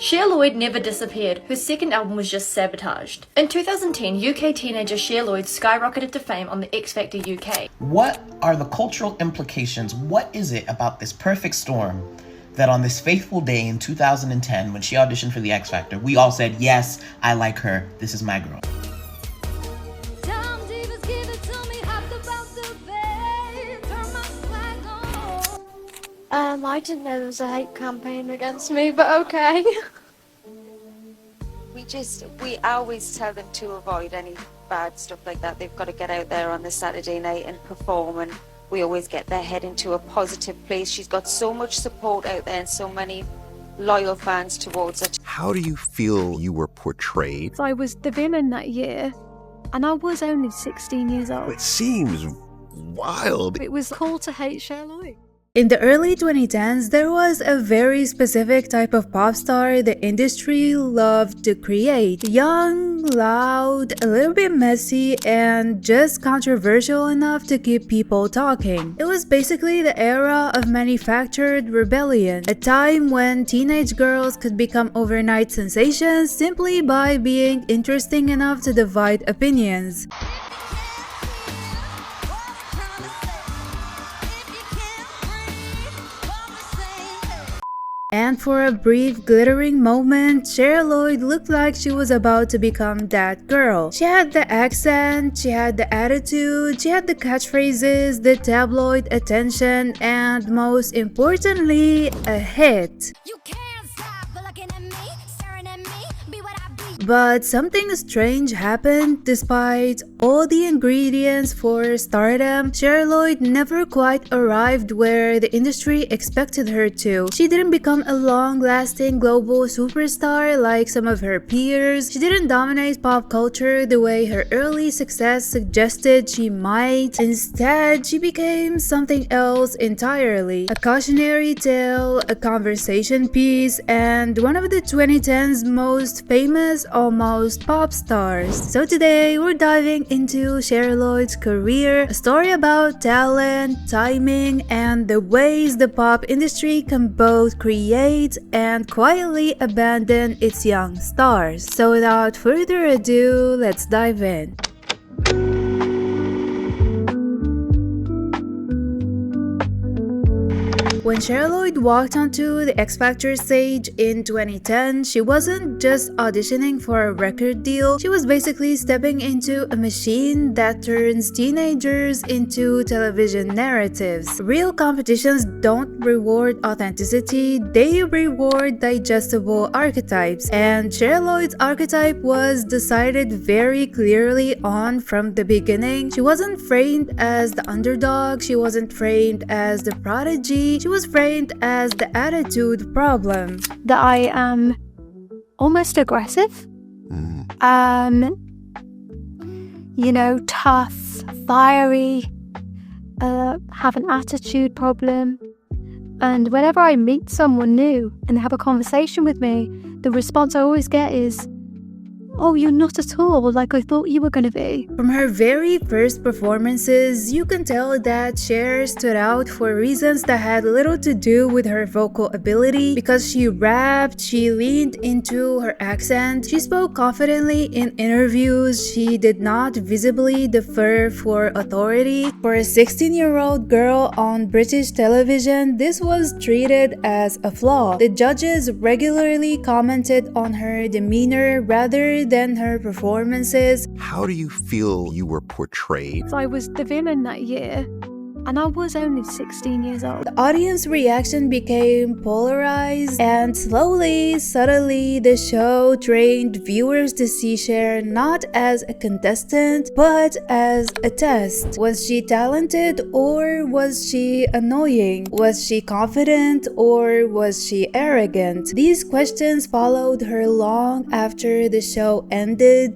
Cher Lloyd never disappeared, her second album was just sabotaged. In 2010, UK teenager Cher Lloyd skyrocketed to fame on the X Factor UK. What are the cultural implications? What is it about this perfect storm that on this faithful day in 2010, when she auditioned for the X Factor, we all said, yes, I like her, this is my girl. I didn't know there was a hate campaign against me, but okay. We always tell them to avoid any bad stuff like that. They've got to get out there on the Saturday night and perform, and we always get their head into a positive place. She's got so much support out there and so many loyal fans towards her. How do you feel you were portrayed? I was the villain that year, and I was only 16 years old. It seems wild. It was cool to hate Cher Lloyd. In the early 2010s, there was a very specific type of pop star the industry loved to create. Young, loud, a little bit messy, and just controversial enough to keep people talking. It was basically the era of manufactured rebellion, a time when teenage girls could become overnight sensations simply by being interesting enough to divide opinions. And for a brief glittering moment, Cher Lloyd looked like she was about to become that girl. She had the accent, she had the attitude, she had the catchphrases, the tabloid attention, and most importantly, a hit. You can't stop looking at me, staring at me, be what I be. But something strange happened. Despite all the ingredients for stardom, Cher Lloyd never quite arrived where the industry expected her to. She didn't become a long-lasting global superstar like some of her peers. She didn't dominate pop culture the way her early success suggested she might. Instead, she became something else entirely. A cautionary tale, a conversation piece, and one of the 2010s most famous almost pop stars. So today, we're diving into Cher Lloyd's career, a story about talent, timing, and the ways the pop industry can both create and quietly abandon its young stars. So without further ado, let's dive in. When Cher Lloyd walked onto the X Factor stage in 2010, she wasn't just auditioning for a record deal, she was basically stepping into a machine that turns teenagers into television narratives. Real competitions don't reward authenticity, they reward digestible archetypes, and Cher Lloyd's archetype was decided very clearly on from the beginning. She wasn't framed as the underdog, she wasn't framed as the prodigy, she was framed as the attitude problem. That I am almost aggressive. Tough, fiery, have an attitude problem. And whenever I meet someone new and they have a conversation with me, the response I always get is, "Oh, you're not at all like I thought you were going to be." From her very first performances, you can tell that Cher stood out for reasons that had little to do with her vocal ability. Because she rapped, she leaned into her accent, she spoke confidently in interviews, she did not visibly defer for authority. For a 16-year-old girl on British television, this was treated as a flaw. The judges regularly commented on her demeanor rather than her performances. How do you feel you were portrayed? I was the villain that year, and I was only 16 years old. The audience reaction became polarized, and slowly, subtly, the show trained viewers to see Cher not as a contestant, but as a test. Was she talented or was she annoying? Was she confident or was she arrogant? These questions followed her long after the show ended.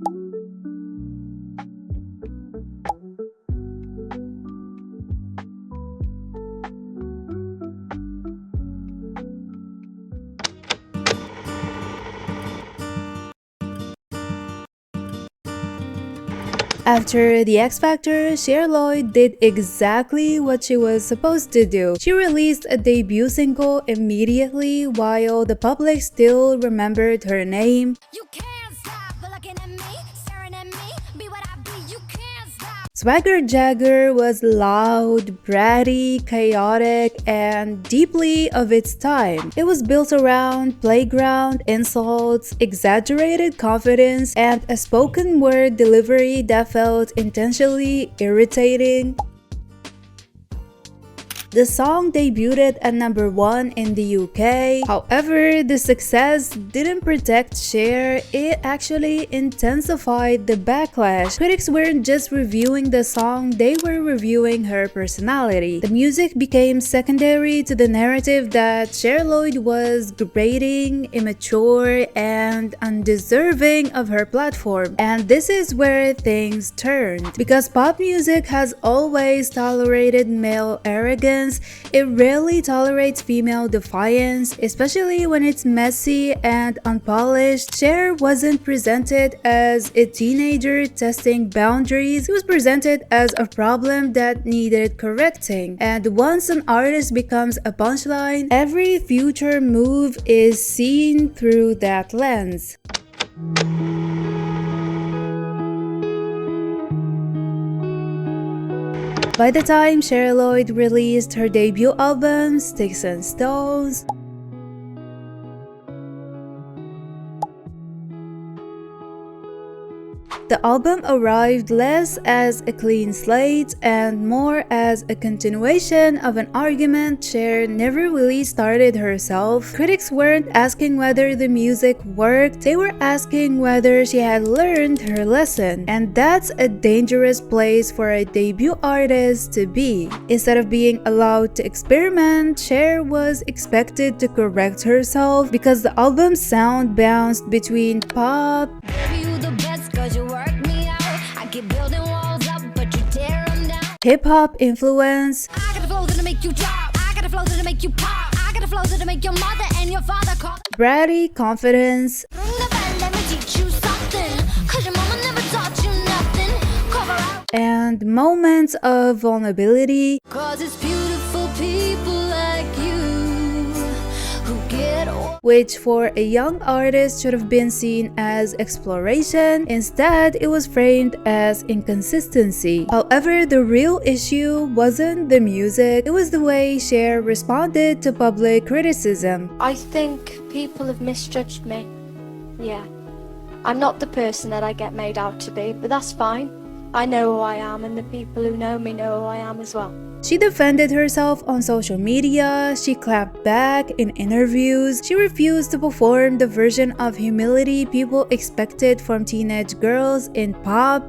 After the X Factor, Cher Lloyd did exactly what she was supposed to do. She released a debut single immediately while the public still remembered her name. You can't stop looking at me, staring at me, be what I be, you can't stop. Swagger Jagger was loud, bratty, chaotic, and deeply of its time. It was built around playground insults, exaggerated confidence, and a spoken word delivery that felt intentionally irritating. The song debuted at number 1 in the UK. However, the success didn't protect Cher, it actually intensified the backlash. Critics weren't just reviewing the song, they were reviewing her personality. The music became secondary to the narrative that Cher Lloyd was degrading, immature, and undeserving of her platform. And this is where things turned. Because pop music has always tolerated male arrogance, it rarely tolerates female defiance, especially when it's messy and unpolished. Cher wasn't presented as a teenager testing boundaries, it was presented as a problem that needed correcting. And once an artist becomes a punchline, every future move is seen through that lens. By the time Cher Lloyd released her debut album, Sticks and Stones, the album arrived less as a clean slate and more as a continuation of an argument Cher never really started herself. Critics weren't asking whether the music worked, they were asking whether she had learned her lesson. And that's a dangerous place for a debut artist to be. Instead of being allowed to experiment, Cher was expected to correct herself because the album's sound bounced between pop, hip-hop influence, I got a flow that'll make you drop, I got a flow that'll make you pop, I got a flow that'll make your mother and your father call. bratty confidence, Ring the bell, let me teach you something, cause your mama never taught you nothing. Cover out, and moments of vulnerability. cause it's beautiful people like you who get old. Which for a young artist should have been seen as exploration. Instead, it was framed as inconsistency. However, the real issue wasn't the music, it was the way Cher responded to public criticism. I think people have misjudged me. Yeah. I'm not the person that I get made out to be, but that's fine. I know who I am, and the people who know me know who I am as well. She defended herself on social media, she clapped back in interviews, she refused to perform the version of humility people expected from teenage girls in pop.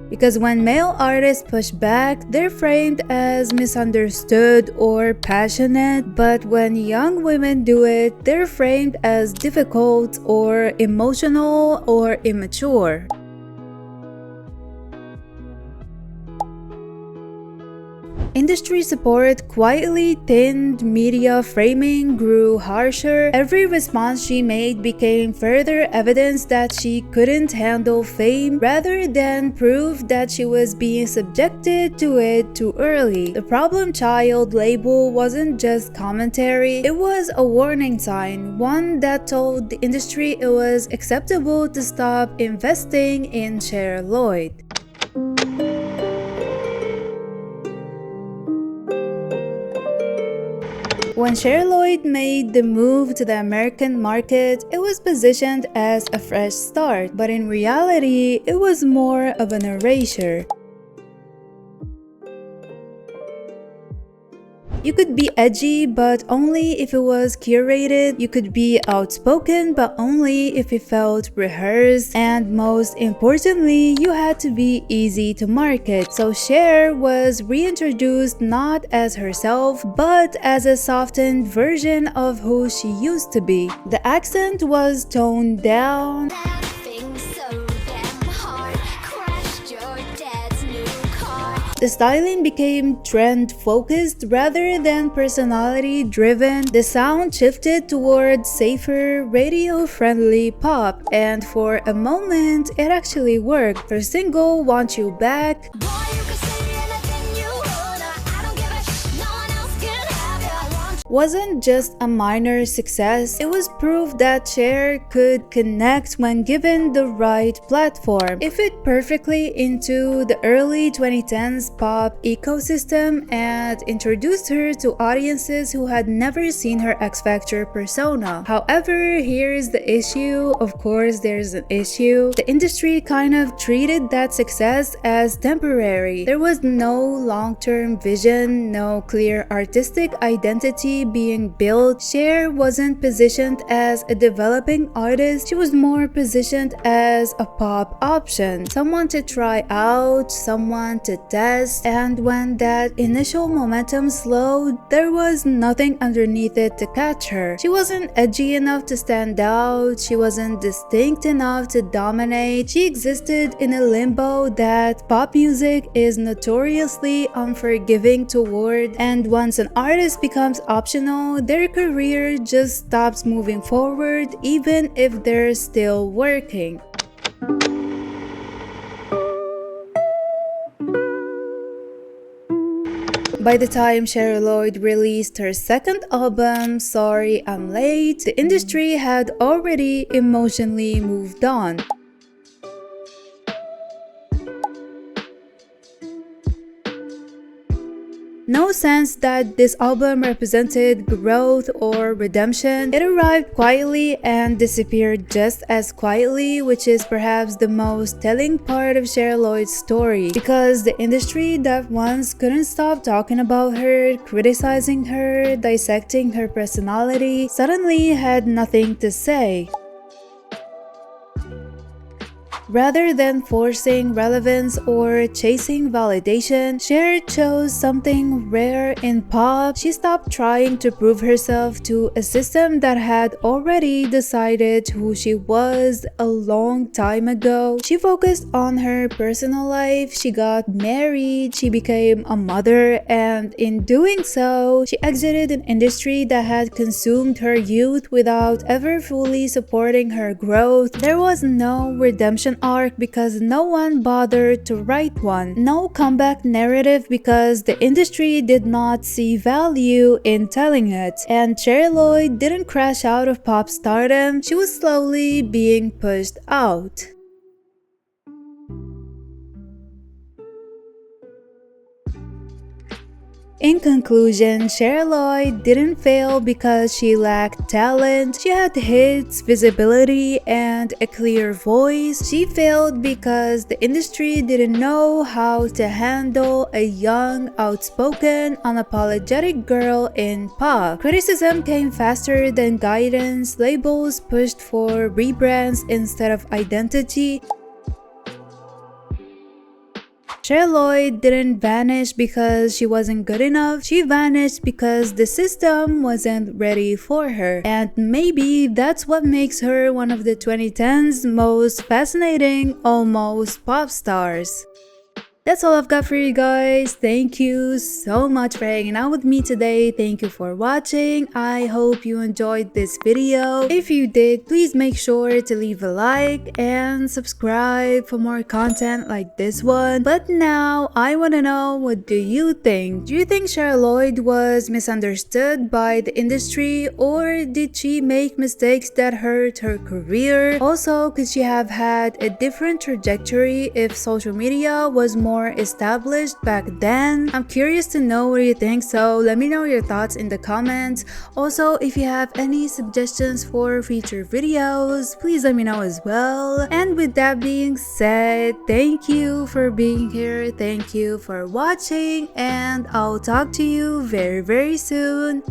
Because when male artists push back, they're framed as misunderstood or passionate, but when young women do it, they're framed as difficult or emotional or immature. Industry support quietly thinned, media framing grew harsher. Every response she made became further evidence that she couldn't handle fame rather than proof that she was being subjected to it too early. The problem child label wasn't just commentary, it was a warning sign, one that told the industry it was acceptable to stop investing in Cher Lloyd. When Cher Lloyd made the move to the American market, it was positioned as a fresh start, but in reality, it was more of an erasure. You could be edgy, but only if it was curated. You could be outspoken, but only if it felt rehearsed. And most importantly, you had to be easy to market. So Cher was reintroduced not as herself, but as a softened version of who she used to be. The accent was toned down. The styling became trend-focused rather than personality-driven. The sound shifted towards safer, radio-friendly pop, and for a moment, it actually worked. Her single, Want You Back, Boy, you can say anything you wanna. I don't give a no one else can have you. I want wasn't just a minor success, it was proof that Cher could connect when given the right platform. It fit perfectly into the early 2010s pop ecosystem and introduced her to audiences who had never seen her X Factor persona. However, here's the issue. Of course, there's an issue. The industry kind of treated that success as temporary. There was no long-term vision, no clear artistic identity being built. Cher wasn't positioned as a developing artist, she was more positioned as a pop option, someone to try out, someone to test, and when that initial momentum slowed, there was nothing underneath it to catch her. She wasn't edgy enough to stand out, she wasn't distinct enough to dominate, she existed in a limbo that pop music is notoriously unforgiving toward, and once an artist becomes optional, their career just stops moving forward even if they're still working. By the time Cher Lloyd released her second album, Sorry I'm Late, the industry had already emotionally moved on. No sense that this album represented growth or redemption. It arrived quietly and disappeared just as quietly, which is perhaps the most telling part of Cher Lloyd's story, because the industry that once couldn't stop talking about her, criticizing her, dissecting her personality, suddenly had nothing to say. Rather than forcing relevance or chasing validation, Cher chose something rare in pop. She stopped trying to prove herself to a system that had already decided who she was a long time ago. She focused on her personal life, she got married, she became a mother, and in doing so, she exited an industry that had consumed her youth without ever fully supporting her growth. There was no redemption arc because no one bothered to write one. No comeback narrative because the industry did not see value in telling it. And Cher Lloyd didn't crash out of pop stardom, she was slowly being pushed out. In conclusion, Cher Lloyd didn't fail because she lacked talent. She had hits, visibility, and a clear voice. She failed because the industry didn't know how to handle a young, outspoken, unapologetic girl in pop. Criticism came faster than guidance. Labels pushed for rebrands instead of identity. Cher Lloyd didn't vanish because she wasn't good enough, she vanished because the system wasn't ready for her. And maybe that's what makes her one of the 2010s most fascinating, almost pop stars. That's all I've got for you guys. Thank you so much for hanging out with me today. Thank you for watching. I hope you enjoyed this video. If you did, please make sure to leave a like and subscribe for more content like this one. But now, I want to know, what do you think? Do you think Cher Lloyd was misunderstood by the industry, or did she make mistakes that hurt her career? Also, could she have had a different trajectory if social media was more established back then? I'm curious to know what you think, so let me know your thoughts in the comments. Also, if you have any suggestions for future videos, please let me know as well. And with that being said, thank you for being here, thank you for watching, and I'll talk to you very soon.